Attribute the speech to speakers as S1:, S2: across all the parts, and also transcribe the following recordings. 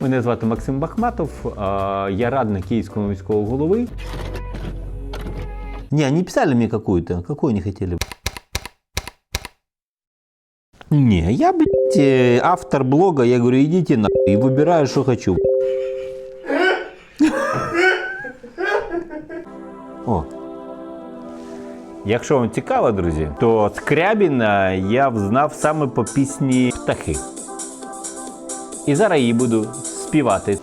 S1: Мене звати Максим Бахматов, я радник Київського міського голови.
S2: Не, они писали мне какую-то. Какую не хотели? Не, я, блядь, автор блога, я говорю, идите нахуй, и выбираю, что хочу.
S1: О. Якщо вам цікаво, друзі, то Скрябіна я взнав саме по пісні «Птахи». І зараз її буду співати.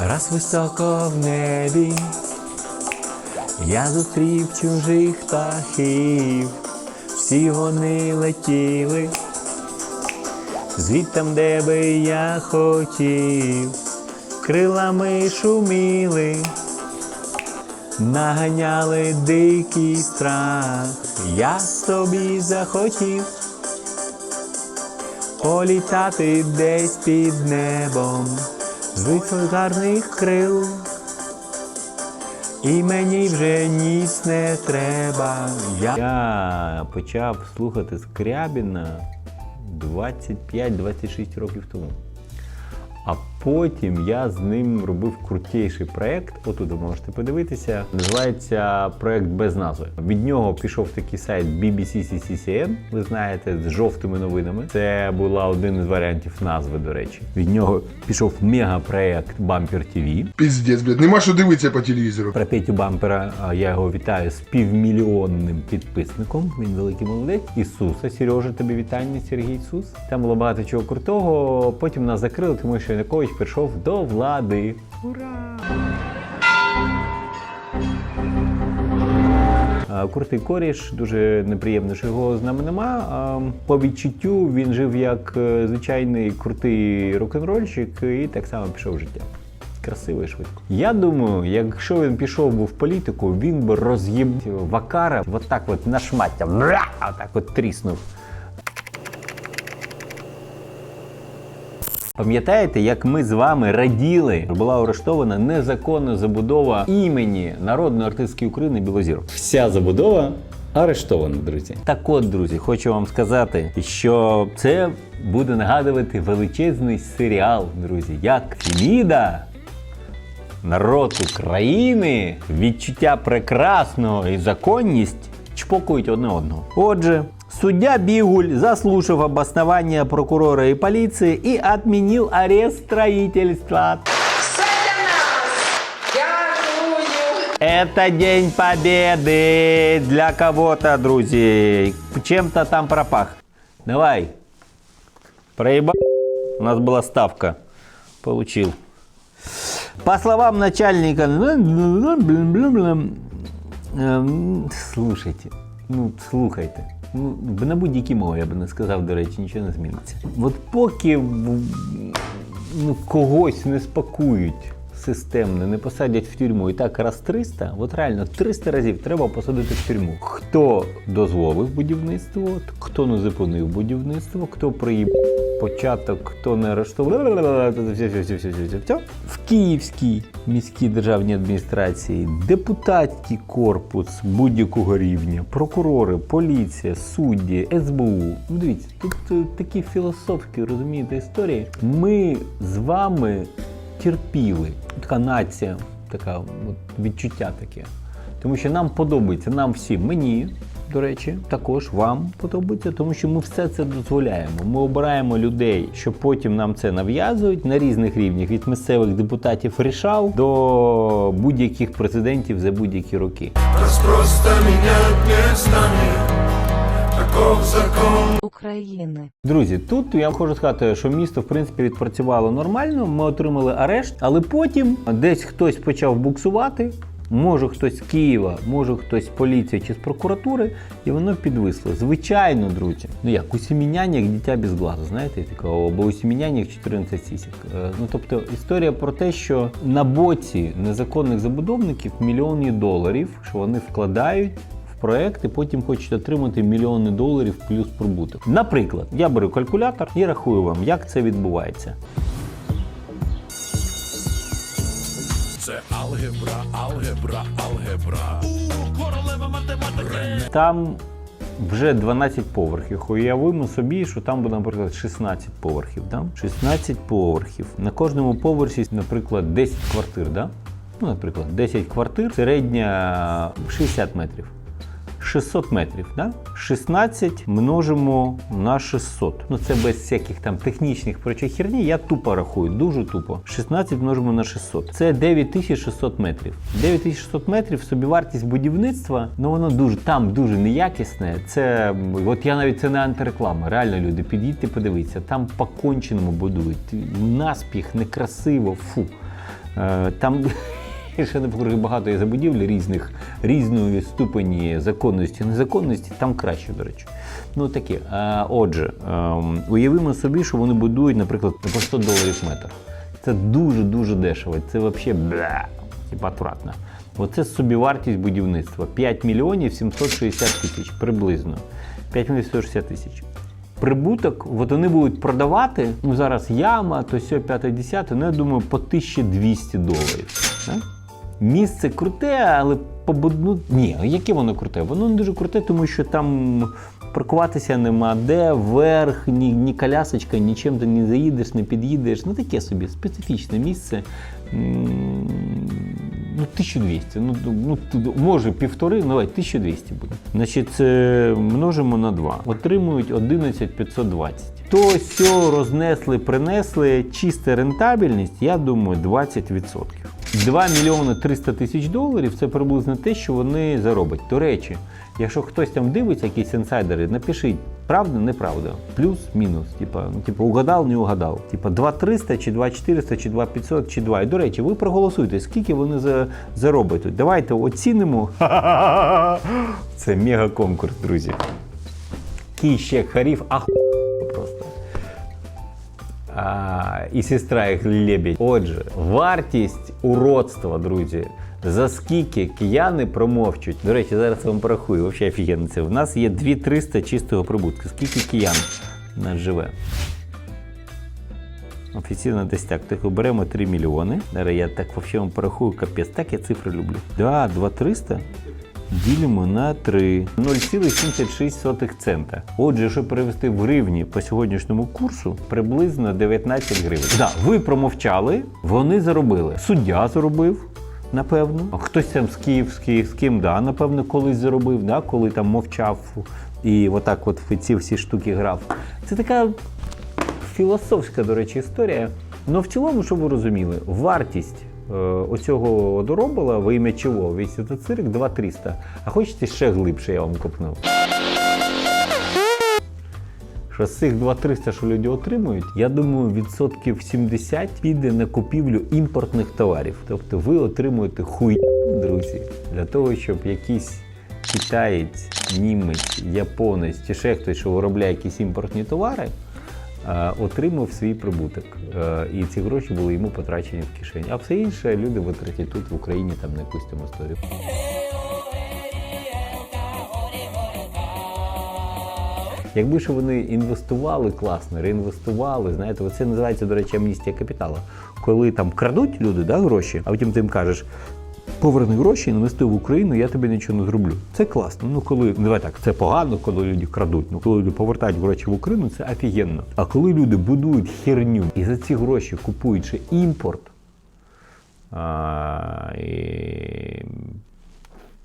S1: Раз високо в небі я зустрів чужих птахів, всі вони летіли звідтам, де би я хотів, крилами шуміли, наганяли дикий страх, я собі захотів політати десь під небом з високих гарних крил. І мені вже ніч не треба. Я почав слухати Скрябіна 25-26 років тому. А потім я з ним робив крутіший проєкт, отут ви можете подивитися, називається проєкт без назви. Від нього пішов такий сайт BBC CCCN, ви знаєте, з жовтими новинами. Це була один із варіантів назви, до речі. Від нього пішов мегапроєкт Bumper TV.
S3: Піздець, блядь, нема що дивитися по телевізору.
S1: Про Петю Бампера я його вітаю з півмільйонним підписником. Він великий молодець. Ісуса, Сережа, тобі вітання, Сергій Ісус. Там було багато чого крутого. Потім нас закрили, тому що Янукович прийшов до влади. Ура! Крутий коріш, дуже неприємно, що його з нами нема. По відчуттю він жив як звичайний крутий рок-н-рольщик і так само пішов в життя. Красиво і швидко. Я думаю, якщо він пішов би в політику, він би роз'їбав Вакара отак от на шмаття. Отак от тріснув. Пам'ятаєте, як ми з вами раділи, була арештована незаконна забудова імені народної артистки України Білозір. Вся забудова арештована, друзі. Так от, друзі, хочу вам сказати, що це буде нагадувати величезний серіал, друзі, як Феміда, народ України, відчуття прекрасного і законність чпокують одне одного. Отже, судья Бигуль заслушав обоснования прокурора и полиции и отменил арест строительства. Это День Победы для кого-то, друзья. Чем-то там пропах. Давай. Проебал. У нас была ставка. Получил. По словам начальника... Слухайте. На будь-якій мові, я би не сказав, до речі, нічого не зміниться. От поки когось не спакують системно, не посадять в тюрму і так раз 300, от реально 300 разів треба посадити в тюрму. Хто дозволив будівництво, хто не зупинив будівництво, хто приїбав початок, хто не арештував, все. В Київській міській державній адміністрації депутатський корпус будь-якого рівня, прокурори, поліція, судді, СБУ. Дивіться, тут такі філософські, розумієте, історії. Ми з вами терпіли. Така нація, така відчуття таке. Тому що нам подобається, нам всім, мені, до речі, також вам подобається, тому що ми все це дозволяємо. Ми обираємо людей, що потім нам це нав'язують на різних рівнях, від місцевих депутатів рішал до будь-яких президентів за будь-які роки.
S4: Просто міняти не стане, таков закон
S5: України.
S1: Друзі, тут я хочу сказати, що місто, в принципі, відпрацювало нормально, ми отримали арешт, але потім десь хтось почав буксувати, може хтось з Києва, може хтось з поліції чи з прокуратури, і воно підвисло. Звичайно, друзі, як у сім'яні, як дитя без глазу, знаєте, такого, або у сім'яні, як 14 сісік. Тобто історія про те, що на боці незаконних забудовників мільйони доларів, що вони вкладають проект і потім хочуть отримати мільйони доларів плюс прибуток. Наприклад, я беру калькулятор і рахую вам, як це відбувається.
S4: це алгебра.
S1: Там вже 12 поверхів. Уявимо собі, що там буде, наприклад, 16 поверхів. Да? 16 поверхів. На кожному поверсі, наприклад, 10 квартир. Да? Ну, наприклад, 10 квартир, середня 60 метрів. 600 метрів, да? 16 множимо на 600. Ну це без всяких там технічних прочих херні, я тупо рахую, дуже тупо. 16 множимо на 600. Це 9600 метрів. 9600 метрів собівартість будівництва, ну воно там дуже неякісне. Це, от я навіть, це не антиреклама, реально люди, підійдьте, подивіться, там по-конченому будують, наспіх, некрасиво, фу. Там... Ще навкруги багато є забудівлі різної ступені законності, незаконності, там краще, до речі. Ну таке. Отже, уявимо собі, що вони будують, наприклад, по $100 метр. Це дуже-дуже дешево, це взагалі типа отвратно. Оце собівартість будівництва. 5 мільйонів 760 тисяч приблизно. 5 мільйонів 760 тисяч. Прибуток, от вони будуть продавати, ну зараз яма, то сьо, 5-10, ну я думаю, по $1200. Да? Місце круте, але ні, яке воно круте? Воно не дуже круте, тому що там паркуватися нема де, вверх, ні колясочка, нічим ти не заїдеш, не під'їдеш. Ну таке собі, специфічне місце. Ну, 1200, може 1,5, ну давай, 1200 буде. Значить, множимо на 2. Отримують 11520. То сьо рознесли, принесли, чиста рентабельність, я думаю, 20%. 2 мільйони 300 тисяч доларів – це приблизно те, що вони зароблять. До речі, якщо хтось там дивиться, якісь інсайдери, напишіть, правда, неправда, плюс-мінус, типа угадав, не угадав. Типа 2300, чи 2400, чи 2500, чи 2. І, до речі, ви проголосуйте, скільки вони зароблять. Давайте оцінимо. Це мега-конкурс, друзі. Кіщек, Харів, просто. І сестра їх лебідь. Отже, вартість уродства, друзі, за скільки кияни промовчуть. До речі, зараз я вам порахую, взагалі офігенно це. У нас є 2300 чистого прибутку. Скільки киян у нас живе? Офіційно десь так. Так беремо 3 мільйони. Зараз я так взагалі вам порахую, капець. Так я цифри люблю. 2300 ділимо на 3. 0,76 цента. Отже, щоб перевести в гривні по сьогоднішньому курсу, приблизно 19 гривень. Так, ви промовчали, вони заробили. Суддя заробив, напевно. Хтось там з ким, напевно, колись заробив, коли там мовчав і отак от в ці всі штуки грав. Це така філософська, до речі, історія. Но в цілому, щоб ви розуміли, вартість оцього доробила во ім'я чого? Весь цей цирк 2300. А хочете ще глибше, я вам копнув? Що з цих 2300, що люди отримують, я думаю, 70% піде на купівлю імпортних товарів. Тобто ви отримуєте друзі, для того, щоб якийсь китаєць, німець, японець чи ще хтось, що виробляє якісь імпортні товари, отримав свій прибуток. І ці гроші були йому потрачені в кишені. А все інше люди витратять тут, в Україні, там, на якусь там історію. Якби ж вони інвестували класно, реінвестували, знаєте, це називається, до речі, амністія капіталу. Коли там крадуть люди, гроші, а потім ти їм кажеш, поверни гроші, інвестуй в Україну, я тобі нічого не зроблю. Це класно. Давай так, це погано, коли люди крадуть. Коли люди повертають гроші в Україну, це офігенно. А коли люди будують херню і за ці гроші купують ще імпорт,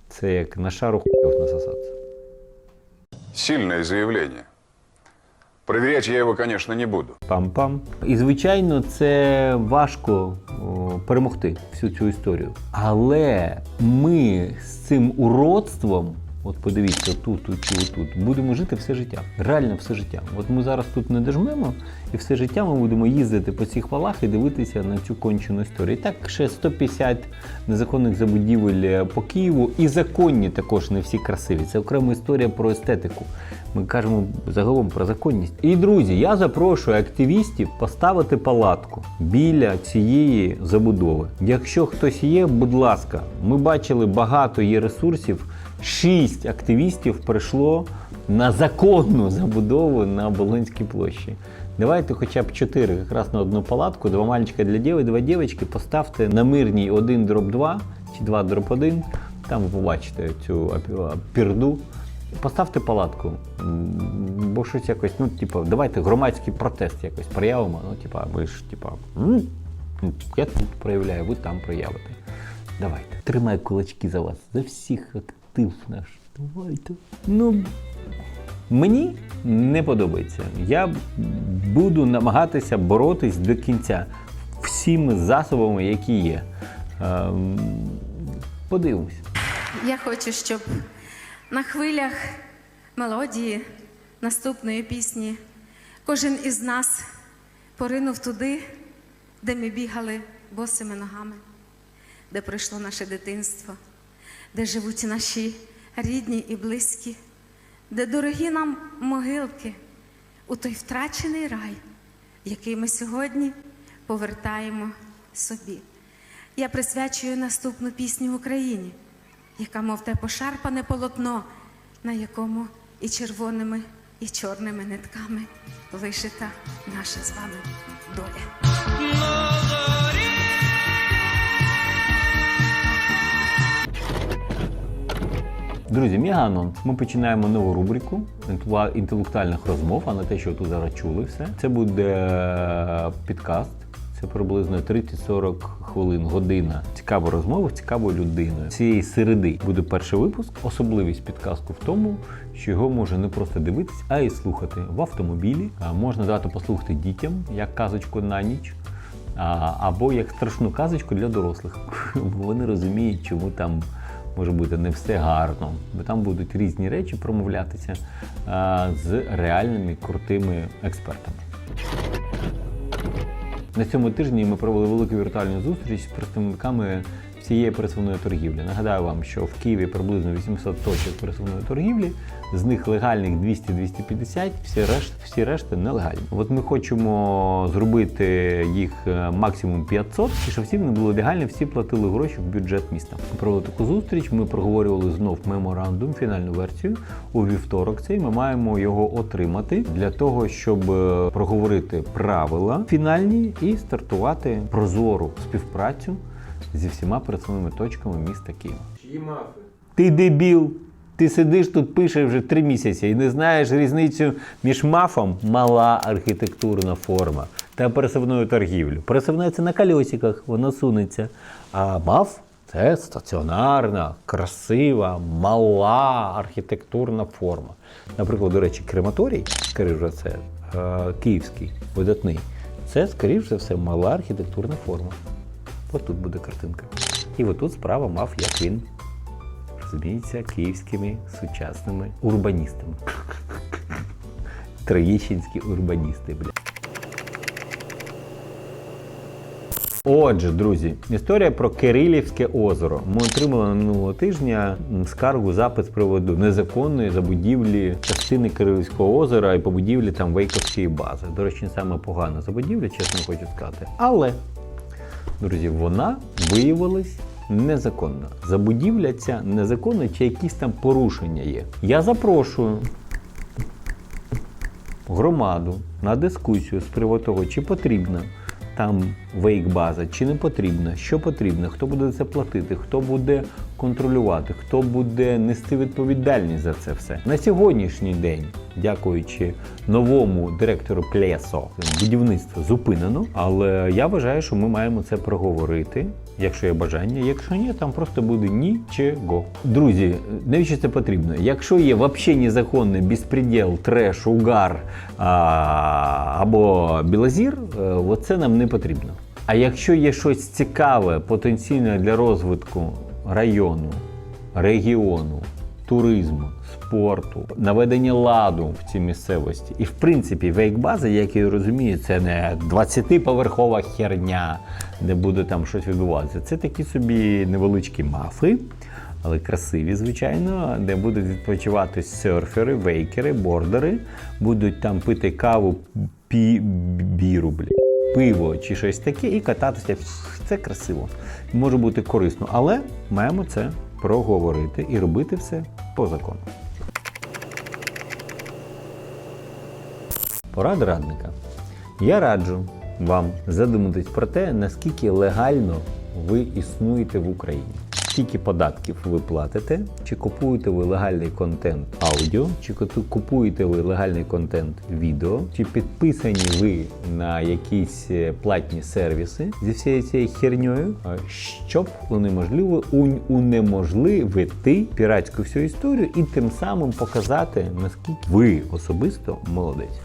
S1: це як на шару хуйов насосатися.
S5: Сильное заявление. Проверять я его, конечно, не буду.
S1: Пам-пам. І, звичайно, це важко перемогти всю цю історію. Але ми з цим уродством, от подивіться, тут, будемо жити все життя. Реально все життя. От ми зараз тут не дожмемо, і все життя ми будемо їздити по цих валах і дивитися на цю кончену історію. І так, ще 150 незаконних забудівель по Києву. І законні також не всі красиві. Це окрема історія про естетику. Ми кажемо загалом про законність. І, друзі, я запрошую активістів поставити палатку біля цієї забудови. Якщо хтось є, будь ласка, ми бачили, багато є ресурсів. 6 активістів прийшло на законну забудову на Оболонській площі. Давайте хоча б 4 якраз на одну палатку, 2 мальчика для дівчат, 2 дівчатки поставте на Мирній 1/2 чи 2/1. Там ви побачите цю пірду. Поставте палатку, бо щось якось, ну, типу, давайте громадський протест якось проявимо. Ну, типу, ви ж, типу, я тут проявляю, ви там проявите. Давайте. Тримаю кулачки за вас, за всіх актив наш. Давайте. Ну, мені не подобається. Я буду намагатися боротись до кінця всіми засобами, які є. Подивимось.
S6: Я хочу, щоб на хвилях мелодії наступної пісні кожен із нас поринув туди, де ми бігали босими ногами, де пройшло наше дитинство, де живуть наші рідні і близькі, де дорогі нам могилки, у той втрачений рай, який ми сьогодні повертаємо собі. Я присвячую наступну пісню Україні, яка, мов те пошарпане полотно, на якому і червоними, і чорними нитками вишита наша з вами доля.
S1: Друзі, мега-анонс. Ми починаємо нову рубрику інтелектуальних розмов, а не те, що тут зараз чули все. Це буде підкаст. Це приблизно 30-40 хвилин, година. Цікава розмова з цікавою людиною. Цієї середи буде перший випуск. Особливість підкасту в тому, що його можна не просто дивитись, а й слухати в автомобілі. Можна дати послухати дітям, як казочку на ніч, або як страшну казочку для дорослих. Вони розуміють, чому там може бути не все гарно, бо там будуть різні речі промовлятися з реальними крутими експертами. На цьому тижні ми провели велику віртуальну зустріч з представниками всієї пересувної торгівлі. Нагадаю вам, що в Києві приблизно 800 точок пересувної торгівлі, з них легальних 200-250, всі решта нелегальні. От ми хочемо зробити їх максимум 500, і щоб всі вони були легальні, всі платили гроші в бюджет міста. Ми провели таку зустріч, ми проговорювали знов меморандум, фінальну версію. У вівторок цей ми маємо його отримати для того, щоб проговорити правила фінальні і стартувати прозору співпрацю зі всіма пересувними точками міста Києва.
S7: Чиї мафи?
S1: Ти дебіл! Ти сидиш тут, пишеш вже 3 місяці і не знаєш різницю між мафом – мала архітектурна форма та пересувною торгівлею. Пересувна – це на колесиках, воно сунеться. А маф – це стаціонарна, красива, мала архітектурна форма. Наприклад, до речі, крематорій, скоріш за все, київський, видатний, це, скоріш за все, мала архітектурна форма. Ось тут буде картинка. І отут справа мав, як він розуміється, київськими сучасними урбаністами. Троєщинські урбаністи, бля. Отже, друзі, історія про Кирилівське озеро. Ми отримали минулого тижня скаргу, запит з приводу незаконної забудівлі частини Кирилівського озера і побудівлі там Вейковської бази. До речі, не саме погана забудівля, чесно хочу сказати. Але, друзі, вона виявилась незаконна. Забудівля ця незаконна, чи якісь там порушення є. Я запрошую громаду на дискусію з приводу того, чи потрібна там вейк-база, чи не потрібна, що потрібно, хто буде за це платити, хто буде контролювати, хто буде нести відповідальність за це все. На сьогоднішній день, дякуючи новому директору Плесо, будівництво зупинено, але я вважаю, що ми маємо це проговорити, якщо є бажання, якщо ні, там просто буде нічого. Друзі, навіщо це потрібно? Якщо є взагалі незаконний безпреділ, треш, угар або білозір, оце нам не потрібно. А якщо є щось цікаве, потенційне для розвитку району, регіону, туризму, спорту, наведення ладу в цій місцевості. І в принципі вейк-база, як я розумію, це не 20-поверхова херня, де буде там щось відбуватися. Це такі собі невеличкі мафи, але красиві, звичайно, де будуть відпочивати серфери, вейкери, бордери, будуть там пити каву, біру, пиво чи щось таке і кататися. Це красиво. Може бути корисно, але маємо це проговорити і робити все по закону. Порада радника. Я раджу вам задуматись про те, наскільки легально ви існуєте в Україні. скільки податків ви платите, чи купуєте ви легальний контент аудіо, чи купуєте ви легальний контент відео, чи підписані ви на якісь платні сервіси зі всією цією херньою, щоб унеможливити піратську всю історію і тим самим показати, наскільки ви особисто молодець.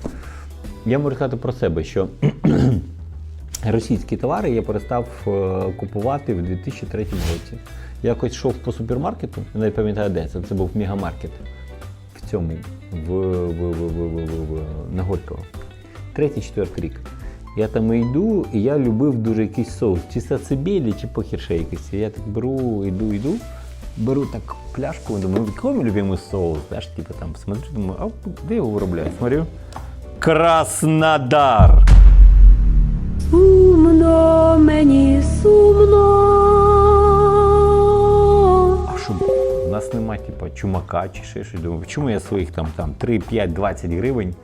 S1: Я можу сказати про себе, що російські товари я перестав купувати в 2003 році. Я якось йшов по супермаркету, я не пам'ятаю де це був мегамаркет в цьому, на Горького. 3-4 рік. Я там йду, і я любив дуже якийсь соус, чи сацебелі, чи похірше якийсь. Я так йду, беру так пляшку, думаю, який мій любимий соус, знаєш, типу там смотрю, думаю, а де його виробляють? Смотрю, Краснодар!
S7: Сумно, мені сумно.
S1: А що, у нас нема, типу, чумака чи ще щось. Думаю, чому я своїх там 3, 5, 20 гривень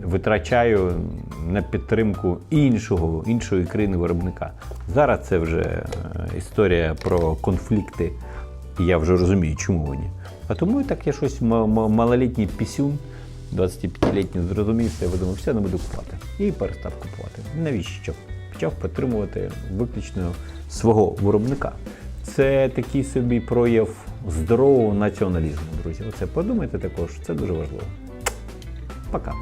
S1: витрачаю на підтримку іншої країни-виробника? Зараз це вже історія про конфлікти, і я вже розумію, чому вони. А тому так я щось малолітній пісюн, 25-літній зрозумівся, я думав, все, не буду купувати. І перестав купувати. Навіщо? Почав підтримувати виключно свого виробника. Це такий собі прояв здорового націоналізму, друзі. Оце подумайте також, це дуже важливо. Пока.